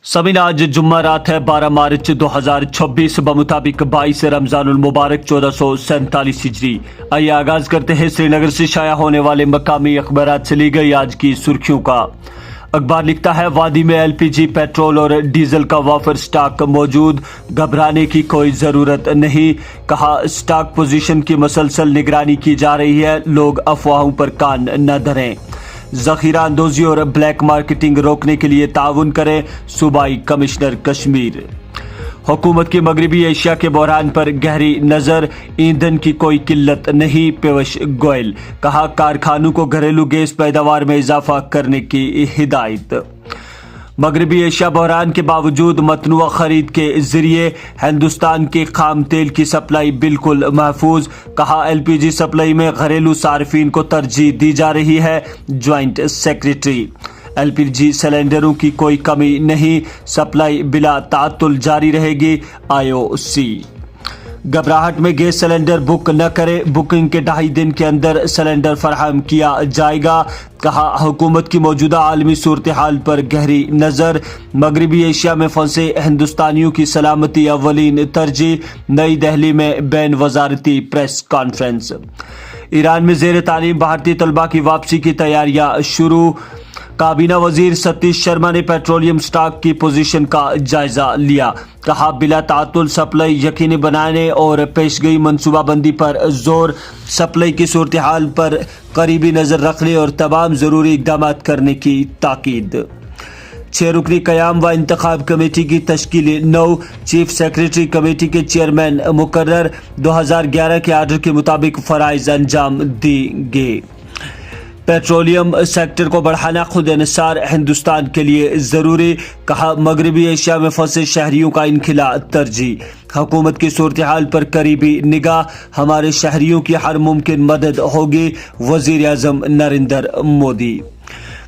समीन आज जुम्मा रात है 12 मार्च 2026 बमुताबिक 22 रमजानुल मुबारक 1447 हिजरी। आइए आगाज करते हैं श्रीनगर से शाया होने वाले मकामी अखबारात से ली गई आज की सुर्खियों का। अखबार लिखता है वादी में एलपीजी पेट्रोल और डीजल का वाफर स्टॉक मौजूद, घबराने की कोई जरूरत नहीं। कहा स्टॉक पोजीशन की मुसलसल निगरानी की जा रही है, लोग अफवाहों पर कान न धरें। जखीरा अंदोजी और ब्लैक मार्केटिंग रोकने के लिए ताउन करें, सूबाई कमिश्नर कश्मीर। हुकूमत की मगरबी एशिया के बहरान पर गहरी नजर, ईंधन की कोई किल्लत नहीं, पीयूष गोयल। कहा कारखानों को घरेलू गैस पैदावार में इजाफा करने की हिदायत। मगरबी एशिया बहरान के बावजूद मतनुआ खरीद के जरिए हिंदुस्तान के खाम तेल की सप्लाई बिल्कुल महफूज। कहा एलपीजी सप्लाई में घरेलू सार्फिन को तरजीह दी जा रही है, ज्वाइंट सेक्रेटरी। एलपीजी सिलेंडरों की कोई कमी नहीं, सप्लाई बिला तातुल जारी रहेगी, आईओसी। घबराहट में गैस सिलेंडर बुक न करें, बुकिंग के 2.5 दिन के अंदर सिलेंडर फराहम किया जाएगा। कहा हुकूमत की मौजूदा आलमी सूरत हाल पर गहरी नजर, मगरबी एशिया में फंसे हिंदुस्तानियों की सलामती अव्वलीन तरजीह। नई दिल्ली में बैन वजारती प्रेस कॉन्फ्रेंस। ईरान में जेर तालीम भारतीय तलबा की वापसी की तैयारियां शुरू। काबीना वजीर सतीश शर्मा ने पेट्रोलियम स्टॉक की पोजीशन का जायजा लिया। कहा बिला तातुल सप्लाई यकीनी बनाने और पेशगई मनसूबाबंदी पर जोर, सप्लाई की सूरत हाल पर करीबी नजर रखने और तमाम जरूरी इकदाम करने की ताकीद। 6 रुकनी कयाम व इंतखाब कमेटी की तश्कील 9, चीफ सेक्रेटरी कमेटी के चेयरमैन मुकर्रर। 2011 के आर्डर के मुताबिक फराइज अंजाम देंगे। पेट्रोलियम सेक्टर को बढ़ाना खुद इन्हिसार हिंदुस्तान के लिए जरूरी। कहा मगरबी एशिया में फंसे शहरियों का इनखिला तरजीह। हुकूमत की सूरत हाल पर करीबी निगाह, हमारे शहरियों की हर मुमकिन मदद होगी, वजीर आजम नरेंद्र मोदी।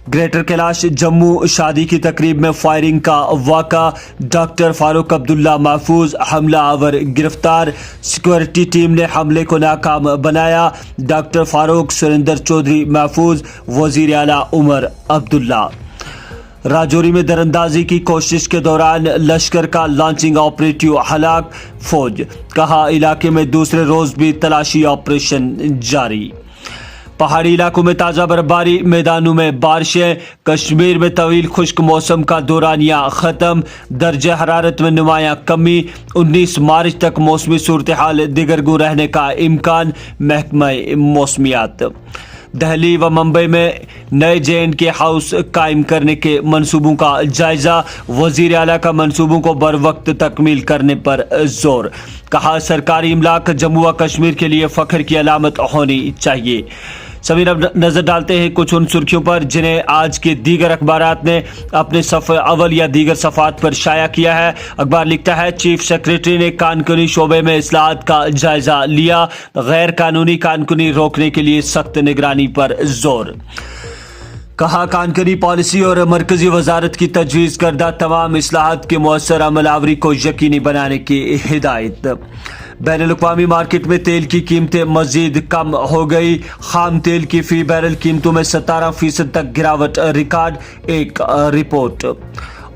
ग्रेटर कैलाश जम्मू शादी की तकरीब में फायरिंग का वाक़ा, डॉक्टर फारूक अब्दुल्ला महफूज, हमला आवर गिरफ्तार। सिक्योरिटी टीम ने हमले को नाकाम बनाया, डॉक्टर फारूक सुरेंद्र चौधरी महफूज, वजीर आला उमर अब्दुल्ला। राजौरी में दरअंदाजी की कोशिश के दौरान लश्कर का लॉन्चिंग ऑपरेटिव हलाक, फौज। कहा इलाके में दूसरे रोज भी तलाशी ऑपरेशन जारी। पहाड़ी इलाकों में ताज़ा बर्फबारी, मैदानों में बारिशें। कश्मीर में तवील खुश्क मौसम का दौरानिया ख़त्म, दर्जे हरारत में नुमायां कमी। 19 मार्च तक मौसमी सूरत हाल दिगरगू रहने का इम्कान, महकमा मौसमियात। दिल्ली व मुंबई में नए JNK हाउस कायम करने के मंसूबों का जायजा, वजीर आला का मंसूबों को बर वक्त तकमील करने पर जोर। कहा सरकारी इमलाक जम्मू व कश्मीर के लिए फख्र की अलामत होनी चाहिए। सभी नजर डालते हैं कुछ उन सुर्खियों पर जिन्हें आज के दीगर अखबारात ने अपने सफ़े अव्वल या दीगर सफ़ात पर शाया किया है। अखबार लिखता है चीफ सेक्रेटरी ने कानूनी शोबे में इस्लाहात का जायजा लिया, गैर कानूनी कानूनी रोकने के लिए सख्त निगरानी पर जोर। कहा कानूनी पॉलिसी और मरकजी वजारत की तजवीज़ करदा तमाम इस्लाहात के मौसर अमलावरी को यकीनी बनाने की हिदायत। बैनुल-अक़वामी मार्केट में तेल की कीमतें मजीद कम हो गई, खाम तेल की फी बैरल कीमतों में 17% तक गिरावट रिकॉर्ड, एक रिपोर्ट।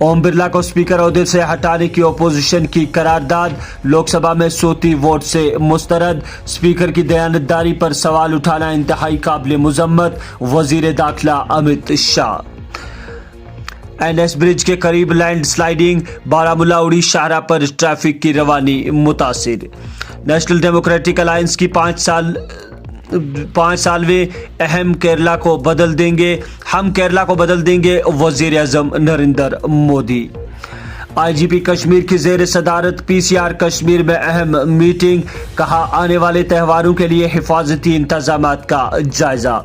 ओम बिरला को स्पीकर ओहदे से हटाने की अपोजिशन की करारदाद, लोकसभा में सोती वोट से मुस्तरद। स्पीकर की दयानतदारी पर सवाल उठाना इंतहाई काबिल मुजम्मत, वजीर दाखिला अमित शाह। NS ब्रिज के करीब लैंड स्लाइडिंग, बारामूला उड़ी शाहरा पर ट्रैफिक की रवानी मुतासिर। नेशनल डेमोक्रेटिक अलायंस की 5 सालवे अहम केरला को बदल देंगे, हम केरला को बदल देंगे, वजीर आजम नरेंद्र मोदी। IGP कश्मीर की जेर सदारत PCR कश्मीर में अहम मीटिंग। कहा आने वाले त्योहारों के लिए हिफाजती इंतजामात का जायजा।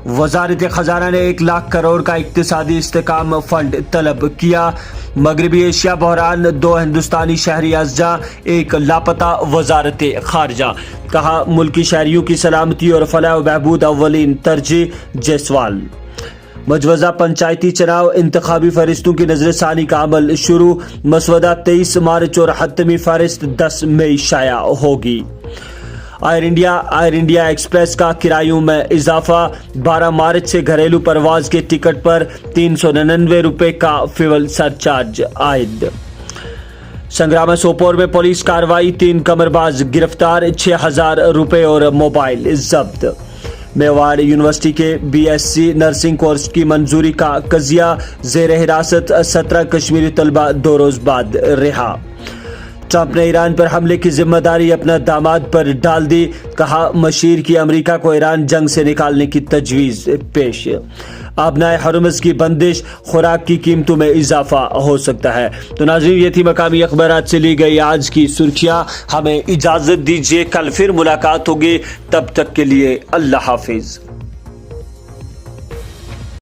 वजारत खजाना ने 1 लाख करोड़ का इक्तिसादी इस्तेकाम फंड तलब किया। मगरबी एशिया बहरान, 2 हिंदुस्तानी शहरी अज़जा, 1 लापता, वजारत खारजा। कहा मुल्की शहरियों की सलामती और फलाह व बहबूद अव्वलीन तरजीह, जायसवाल। मजवज़ा पंचायती चुनाव, इंतखाबी फहरिस्तों की नजरसानी का अमल शुरू। मसवदा 23 मार्च और हतमी फहरिस्त 10 मई शाया होगी। ایئر انڈیا ایکسپریس کا کرایوں میں اضافہ، 12 مارچ سے گھریلو پرواز کے ٹکٹ پر 399 روپے کا فیول سرچارج عائد۔ سنگرام سوپور میں پولیس کارروائی، 3 قمرباز گرفتار، 6000 روپے اور موبائل ضبط۔ میواڑ یونیورسٹی کے BSc نرسنگ کورس کی منظوری کا قضیہ، زیر حراست 17 کشمیری طلبہ 2 روز بعد رہا۔ ٹرمپ نے ایران پر حملے کی ذمہ داری اپنا داماد پر ڈال دی، کہا مشیر کی امریکہ کو ایران جنگ سے نکالنے کی تجویز پیش۔ آبنائے ہرمز کی بندش، خوراک کی قیمتوں میں اضافہ ہو سکتا ہے۔ تو ناظرین، یہ تھی مقامی اخبارات سے لی گئی آج کی سرخیاں۔ ہمیں اجازت دیجیے، کل پھر ملاقات ہوگی، تب تک کے لیے اللہ حافظ۔